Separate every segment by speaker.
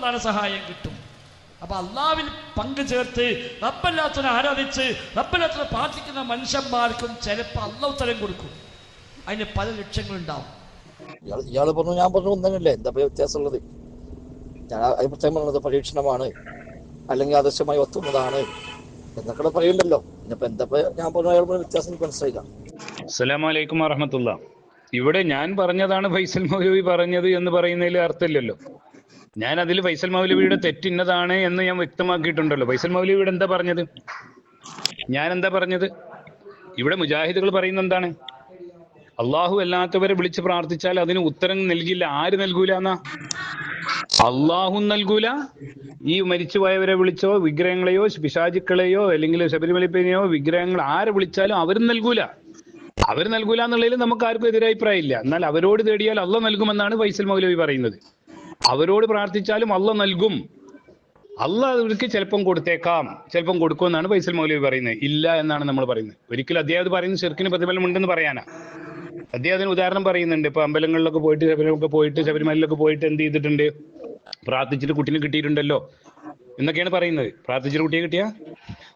Speaker 1: അള്ളാഹുവിന്റെ സഹായം കിട്ടും. അപ്പൊ അള്ളാഹുവിൽ പങ്കു ചേർത്ത് റബ്ബല്ലാത്തവനെ ആരാധിച്ച് റബ്ബല്ലാത്തവനെ പ്രാർത്ഥിക്കുന്ന മനുഷ്യന്മാർക്കും ചിലപ്പോൾ അള്ളാഹു ഉത്തരം കൊടുക്കും. അതിന് പല ലക്ഷ്യങ്ങളുണ്ടാവും.
Speaker 2: ഇയാള് പറഞ്ഞു ഞാൻ പറഞ്ഞു ഒന്നല്ലേ, എന്താ വ്യത്യാസമുള്ളത്? ഞാൻ പ്രത്യേകം പറഞ്ഞത് പരീക്ഷണമാണ്, അല്ലെങ്കിൽ ആദർശമായി ഒത്തുന്നതാണ് എന്നൊക്കെ പറയുന്നുണ്ടല്ലോ. ഇന്നിപ്പോ എന്താ ഞാൻ പറഞ്ഞു അയാൾ പറഞ്ഞ വ്യത്യാസം എനിക്ക് മനസ്സിലായില്ല.
Speaker 3: അസ്സലാമു അലൈക്കും വറഹ്മത്തുള്ളാഹി. ഇവിടെ ഞാൻ പറഞ്ഞതാണ് ഫൈസൽ മൗലവി പറഞ്ഞത് എന്ന് പറയുന്നതിൽ അർത്ഥമില്ലല്ലോ. ഞാൻ അതിൽ ഫൈസൽ മൗലവിയുടെ തെറ്റിന്നതാണ് എന്ന് ഞാൻ വ്യക്തമാക്കിയിട്ടുണ്ടല്ലോ. ഫൈസൽ മൗലവിയുടെ എന്താ പറഞ്ഞത്? ഞാൻ എന്താ പറഞ്ഞത്? ഇവിടെ മുജാഹിദുകൾ പറയുന്ന എന്താണ്? അള്ളാഹു അല്ലാത്തവരെ വിളിച്ച് പ്രാർത്ഥിച്ചാൽ അതിന് ഉത്തരം നൽകില്ല. ആര് നൽകൂല എന്നാ? അള്ളാഹു നൽകൂല. ഈ മരിച്ചുപോയവരെ വിളിച്ചോ വിഗ്രഹങ്ങളെയോ പിശാചുക്കളെയോ അല്ലെങ്കിൽ ശബരിമലപ്പിനെയോ വിഗ്രഹങ്ങൾ ആരെ വിളിച്ചാലും അവരും നൽകൂല. അവർ നൽകൂല എന്നുള്ളതിൽ നമുക്ക് ആർക്കും എതിരഭിപ്രായം ഇല്ല. എന്നാൽ അവരോട് തേടിയാൽ അള്ള നൽകുമെന്നാണ് ഫൈസൽ മൗലവി പറയുന്നത്. അവരോട് പ്രാർത്ഥിച്ചാലും അള്ള നൽകും. അള്ള അവർക്ക് ചിലപ്പം കൊടുത്തേക്കാം, ചിലപ്പം കൊടുക്കുമെന്നാണ് ഫൈസൽ മൗലവി പറയുന്നത്. ഇല്ല എന്നാണ് നമ്മൾ പറയുന്നത്. ഒരിക്കലും അദ്ദേഹം പറയുന്നത് ശിർക്കിന് പ്രതിഫലം ഉണ്ടെന്ന് പറയാനാ. അദ്ദേഹത്തിന് ഉദാഹരണം പറയുന്നുണ്ട്. ഇപ്പൊ അമ്പലങ്ങളിലൊക്കെ പോയിട്ട് ശബരിമലയിലൊക്കെ പോയിട്ട് എന്ത് ചെയ്തിട്ടുണ്ട്? പ്രാർത്ഥിച്ചിട്ട് കുട്ടീനെ കിട്ടിയിട്ടുണ്ടല്ലോ എന്നൊക്കെയാണ് പറയുന്നത്. പ്രാർത്ഥിച്ചിട്ട് കുട്ടിയെ കിട്ടിയ?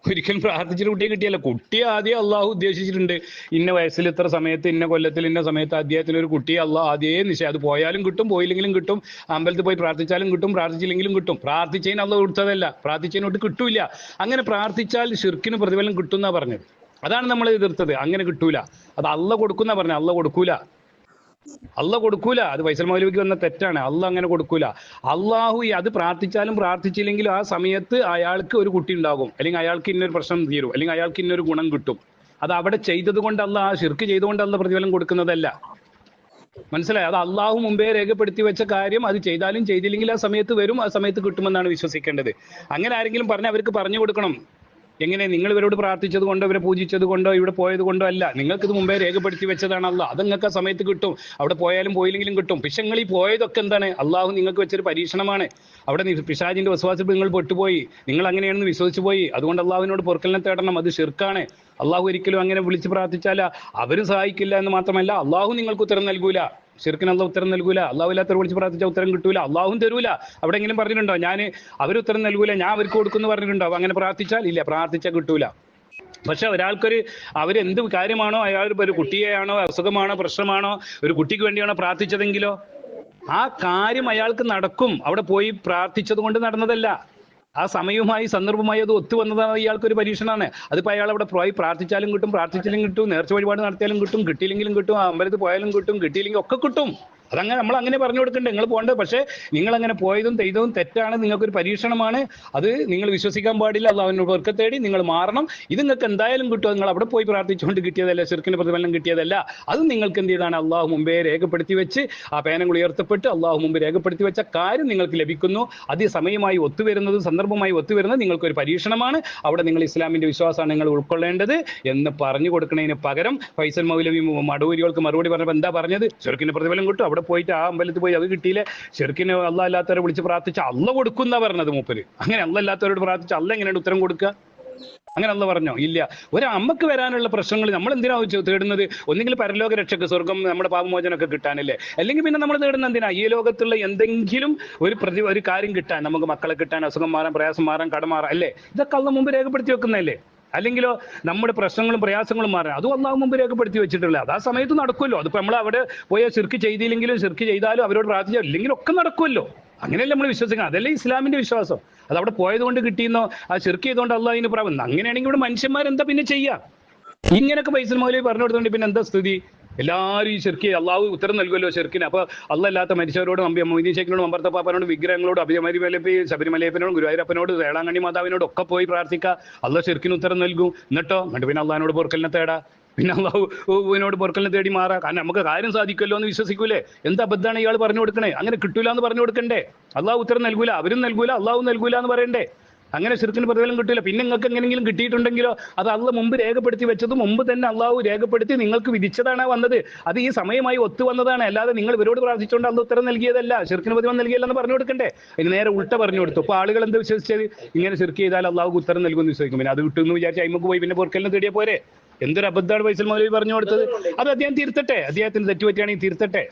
Speaker 3: ഒരിക്കലും പ്രാർത്ഥിച്ചിട്ട് കുട്ടിയെ കിട്ടിയല്ല. കുട്ടിയെ ആദ്യം അള്ളാഹു ഉദ്ദേശിച്ചിട്ടുണ്ട്. ഇന്ന വയസ്സിൽ ഇത്ര സമയത്ത് ഇന്ന കൊല്ലത്തിൽ ഇന്ന സമയത്ത് അദ്ദേഹത്തിന് ഒരു കുട്ടിയെ അള്ളാഹു ആദ്യമേ നിശ്ചയം. അത് പോയാലും കിട്ടും, പോയില്ലെങ്കിലും കിട്ടും. അമ്പലത്തിൽ പോയി പ്രാർത്ഥിച്ചാലും കിട്ടും, പ്രാർത്ഥിച്ചില്ലെങ്കിലും കിട്ടും. പ്രാർത്ഥിച്ചതിന് അള്ളാഹു കൊടുത്തതല്ല, പ്രാർത്ഥിച്ചതിനോട്ട് കിട്ടൂല. അങ്ങനെ പ്രാർത്ഥിച്ചാൽ ശിർക്കിന് പ്രതിഫലം കിട്ടും എന്നാ പറഞ്ഞത്. അതാണ് നമ്മൾ എതിർത്തത്. അങ്ങനെ കിട്ടൂല, അത് അള്ള കൊടുക്കുന്ന പറഞ്ഞ. അള്ള കൊടുക്കൂല, അള്ള കൊടുക്കൂല. അത് ഫൈസൽ മൗലവിക്ക് വന്ന തെറ്റാണ്. അള്ള അങ്ങനെ കൊടുക്കൂല. അള്ളാഹു അത് പ്രാർത്ഥിച്ചാലും പ്രാർത്ഥിച്ചില്ലെങ്കിലും ആ സമയത്ത് അയാൾക്ക് ഒരു കുട്ടി ഉണ്ടാകും, അല്ലെങ്കിൽ അയാൾക്ക് ഇന്നൊരു പ്രശ്നം തീരും, അല്ലെങ്കിൽ അയാൾക്ക് ഇന്നൊരു ഗുണം കിട്ടും. അത് അവിടെ ചെയ്തത് കൊണ്ട് അല്ല, ആ ശിർക്ക് ചെയ്തുകൊണ്ട് അല്ല പ്രതിഫലം കൊടുക്കുന്നതല്ല. മനസ്സിലായി? അത് അള്ളാഹു മുമ്പേ രേഖപ്പെടുത്തി വെച്ച കാര്യം. അത് ചെയ്താലും ചെയ്തില്ലെങ്കിൽ ആ സമയത്ത് വരും, ആ സമയത്ത് കിട്ടുമെന്നാണ് വിശ്വസിക്കേണ്ടത്. അങ്ങനെ ആരെങ്കിലും പറഞ്ഞാൽ അവർക്ക് പറഞ്ഞു കൊടുക്കണം. എങ്ങനെ? നിങ്ങൾ ഇവരോട് പ്രാർത്ഥിച്ചത് കൊണ്ടോ ഇവരെ പൂജിച്ചത് കൊണ്ടോ ഇവിടെ പോയത് കൊണ്ടോ അല്ല. നിങ്ങൾക്കിത് മുമ്പേ രേഖപ്പെടുത്തി വെച്ചതാണല്ലോ. അത് നിങ്ങൾക്ക് ആ സമയത്ത് കിട്ടും. അവിടെ പോയാലും പോയില്ലെങ്കിലും കിട്ടും. പക്ഷെ നിങ്ങൾ ഈ പോയതൊക്കെ എന്താണ്? അള്ളാഹു നിങ്ങൾക്ക് വെച്ചൊരു പരീക്ഷണമാണ്. അവിടെ പിശാചിന്റെ വസ്വാസിൽ നിങ്ങൾ പെട്ടുപോയി, നിങ്ങൾ അങ്ങനെയാണെന്ന് വിശ്വസിച്ചു പോയി. അതുകൊണ്ട് അള്ളാഹുവിനോട് പൊറുക്കലിനെ തേടണം. അത് ശിർക്കാണ്. അള്ളാഹു ഒരിക്കലും അങ്ങനെ വിളിച്ച് പ്രാർത്ഥിച്ചാൽ അവരും സഹായിക്കില്ല എന്ന് മാത്രമല്ല അള്ളാഹു നിങ്ങൾക്ക് ഉത്തരം നൽകൂല. ശിർക്കിന് അള്ളാഹു ഉത്തരം നൽകൂല. അള്ളാഹു ഇല്ലാത്തവർ വിളിച്ച് പ്രാർത്ഥിച്ചാൽ ഉത്തരം കിട്ടൂല, അള്ളാഹും തരൂല. അവിടെ എങ്കിലും പറഞ്ഞിട്ടുണ്ടോ ഞാൻ അവരുത്തരം നൽകൂല, ഞാൻ അവർക്ക് കൊടുക്കുന്നു പറഞ്ഞിട്ടുണ്ടോ? അങ്ങനെ പ്രാർത്ഥിച്ചാൽ ഇല്ല, പ്രാർത്ഥിച്ചാൽ കിട്ടൂല. പക്ഷെ ഒരാൾക്കൊരു അവരെന്ത് കാര്യമാണോ, അയാൾ ഒരു കുട്ടിയെയാണോ, അസുഖമാണോ, പ്രശ്നമാണോ, ഒരു കുട്ടിക്ക് വേണ്ടിയാണോ പ്രാർത്ഥിച്ചതെങ്കിലോ ആ കാര്യം അയാൾക്ക് നടക്കും. അവിടെ പോയി പ്രാർത്ഥിച്ചത് കൊണ്ട് നടന്നതല്ല. ആ സമയവുമായി സന്ദർഭമായി അത് ഒത്തു വന്നതാണ്. ഇയാൾക്കൊരു പരീക്ഷണമാണ്. അതിപ്പോൾ അയാൾ അവിടെ പോയി പ്രാർത്ഥിച്ചാലും കിട്ടും, പ്രാർത്ഥിച്ചില്ലെങ്കിൽ കിട്ടും, നേർച്ച വഴിപാട് നടത്തിയാലും കിട്ടും, കിട്ടിയില്ലെങ്കിലും കിട്ടും, അമ്പലത്തിൽ പോയാലും കിട്ടും, കിട്ടിയില്ലെങ്കിൽ ഒക്കെ കിട്ടും. അതങ്ങനെ നമ്മൾ അങ്ങനെ പറഞ്ഞു കൊടുക്കണ്ടേ? നിങ്ങൾ പോകണ്ടേ? പക്ഷേ നിങ്ങൾ അങ്ങനെ പോയതും ചെയ്തതും തെറ്റാണ്. നിങ്ങൾക്കൊരു പരീക്ഷണമാണ്. അത് നിങ്ങൾ വിശ്വസിക്കാൻ പാടില്ല. അള്ളാഹുവിനോട് പൊറുക്കൽ തേടി നിങ്ങൾ മാറണം. ഇത് നിങ്ങൾക്ക് എന്തായാലും കിട്ടും. നിങ്ങൾ അവിടെ പോയി പ്രാർത്ഥിച്ചുകൊണ്ട് കിട്ടിയതല്ല, ശിർക്കിന് പ്രതിഫലം കിട്ടിയതല്ല. അത് നിങ്ങൾക്ക് എന്ത് ചെയ്താണ്? അള്ളാഹു മുമ്പേ രേഖപ്പെടുത്തി വെച്ച് ആ പേനകൾ ഉയർത്തപ്പെട്ട് അള്ളാഹു മുമ്പ് രേഖപ്പെടുത്തി വെച്ച കാര്യം നിങ്ങൾക്ക് ലഭിക്കുന്നു. അത് സമയമായി ഒത്തുവരുന്നതും സന്ദർഭമായി ഒത്തുവരുന്നത് നിങ്ങൾക്കൊരു പരീക്ഷണമാണ്. അവിടെ നിങ്ങൾ ഇസ്ലാമിന്റെ വിശ്വാസമാണ് നിങ്ങൾ ഉൾക്കൊള്ളേണ്ടത് എന്ന് പറഞ്ഞു കൊടുക്കുന്നതിന് പകരം ഫൈസൽ മൗലവി മടൂരികൾക്ക് മറുപടി പറഞ്ഞപ്പോൾ എന്താ പറഞ്ഞത്? ശിർക്കിന് പ്രതിഫലം കിട്ടും. അവിടെ പോയിട്ട് ആ അമ്പലത്തിൽ പോയി അത് കിട്ടിയില്ലേ, ശിർക്കിന് അള്ളാഹ് അല്ലാത്തവരെ വിളിച്ച് പ്രാർത്ഥിച്ച അള്ള കൊടുക്കുന്ന പറഞ്ഞത് മൂപ്പര്. അങ്ങനെ അള്ള അല്ലാത്തവരോട് പ്രാർത്ഥിച്ച അള്ള എങ്ങനെയാണ് ഉത്തരം കൊടുക്കുക? അങ്ങനെ അള്ള പറഞ്ഞോ? ഇല്ല. ഒരമ്മക്ക് വരാനുള്ള പ്രശ്നങ്ങൾ നമ്മൾ എന്തിനാ തേടുന്നത്? ഒന്നെങ്കിൽ പരലോക രക്ഷക്ക്, സ്വർഗം, നമ്മുടെ പാപമോചനമൊക്കെ കിട്ടാനല്ലേ. അല്ലെങ്കിൽ പിന്നെ നമ്മൾ തേടുന്ന എന്തിനാ? ഈ ലോകത്തുള്ള എന്തെങ്കിലും ഒരു കാര്യം കിട്ടാൻ, നമുക്ക് മക്കളെ കിട്ടാൻ, അസുഖം മാറാൻ, പ്രയാസം മാറാൻ, കട മാറാൻ അല്ലേ? ഇതൊക്കെ അള്ള മുമ്പ് രേഖപ്പെടുത്തി വെക്കുന്നതല്ലേ. അല്ലെങ്കിലോ നമ്മുടെ പ്രശ്നങ്ങളും പ്രയാസങ്ങളും മാറാൻ അതും അള്ളാഹു മുമ്പ് രേഖപ്പെടുത്തി വെച്ചിട്ടുള്ളത്. അത് ആ സമയത്ത് നടക്കുമല്ലോ. അതിപ്പോൾ നമ്മൾ അവിടെ പോയ ശിർക്ക് ചെയ്തില്ലെങ്കിലും ശിർക്ക് ചെയ്താലും അവരോട് പ്രാർത്ഥിച്ചാൽ ഇല്ലെങ്കിലും ഒക്കെ നടക്കുമല്ലോ. അങ്ങനെയല്ലേ നമ്മൾ വിശ്വസിക്കണം. അതല്ലേ ഇസ്ലാമിന്റെ വിശ്വാസം. അത് അവിടെ പോയത് കൊണ്ട് കിട്ടിയെന്നോ ആ ശിർക്ക് ചെയ്തുകൊണ്ട് അള്ളാഹിന് പ്രാപ്തി. അങ്ങനെയാണെങ്കിൽ ഇവിടെ മനുഷ്യന്മാരെന്താ പിന്നെ ചെയ്യാം? ഇങ്ങനെയൊക്കെ ഫൈസൽ മൗലവി പറഞ്ഞു കൊടുത്തോണ്ട് പിന്നെ എന്താ സ്ഥിതി? എല്ലാവരും ഈ ശിർക്ക് അള്ളാഹു ഉത്തരം നൽകുമല്ലോ ശിർക്കിന്. അപ്പോൾ അല്ലാത്ത മരിച്ചവരോടും മൊയ്തീൻ ശേഖിനോടും അമ്പർത്തപ്പാപ്പനോടും വിഗ്രഹങ്ങളോടും ശബരിമലയപ്പനോടും ഗുരുവായൂരപ്പനോട് വേളാങ്കണ്ണി മാതാവിനോടും ഒക്കെ പോയി പ്രാർത്ഥിക്കുക. അള്ളാഹ് ശിർക്കിന് ഉത്തരം നൽകും. എന്നിട്ടോ പിന്നെ അള്ളാഹിനോട് പൊറുക്കലിനെ തേടാ, പിന്നെ അള്ളാഹുവിനോട് പൊറുക്കലിനെ തേടി മാറാം. കാരണം നമുക്ക് കാര്യം സാധിക്കുമല്ലോ എന്ന് വിശ്വസിക്കൂലേ? എന്താ അബദ്ധമാണ് ഇയാൾ പറഞ്ഞു കൊടുക്കണേ? അങ്ങനെ കിട്ടൂല എന്ന് പറഞ്ഞു കൊടുക്കണ്ടേ? അള്ളാഹു ഉത്തരം നൽകൂല, അവരും നൽകൂല, അള്ളാഹു നൽകൂല എന്ന് പറയണ്ടേ? അങ്ങനെ ശിർക്കിന് പ്രതിഫലം കിട്ടില്ല. പിന്നെ നിങ്ങൾക്ക് എങ്ങനെയെങ്കിലും കിട്ടിയിട്ടുണ്ടെങ്കിലോ അത് അള്ളാഹ് മുമ്പ് രേഖപ്പെടുത്തി വെച്ചത് മുമ്പ് തന്നെ അള്ളാഹു രേഖപ്പെടുത്തി നിങ്ങൾക്ക് വിധിച്ചതാണ് വന്നത്. അത് ഈ സമയമായി ഒത്തു വന്നതാണ്. അല്ലാതെ നിങ്ങൾ ഇവരോട് പ്രാർത്ഥിച്ചുകൊണ്ട് അള്ളാഹ് ഉത്തരം നൽകിയതല്ല, ശിർക്കിന് പ്രതിഫലം നൽകിയല്ലെന്ന് പറഞ്ഞു കൊടുക്കണ്ടേ? അതിന് നേരെ ഉൾട്ട പറഞ്ഞു കൊടുത്തു. അപ്പോൾ ആളുകൾ എന്ത് വിശ്വസിച്ചത്? ഇങ്ങനെ ശിർക്ക് ചെയ്താൽ അള്ളാഹു ഉത്തരം നൽകുമെന്ന് വിശ്വസിക്കും. പിന്നെ അത് കിട്ടുമെന്ന് വിചാരിച്ച് അയിമക്ക് പോയി പിന്നെ പൊറുക്കലിനെ തേടിയ പോരെ? എന്തൊരു അബദ്ധമാണ് ഫൈസൽ മൗലവി പറഞ്ഞു കൊടുത്തത്. അത് അദ്ദേഹം തിരുത്തട്ടെ. അദ്ദേഹത്തിന് തെറ്റുപറ്റിയാണെങ്കിൽ തിരുത്തട്ടെ.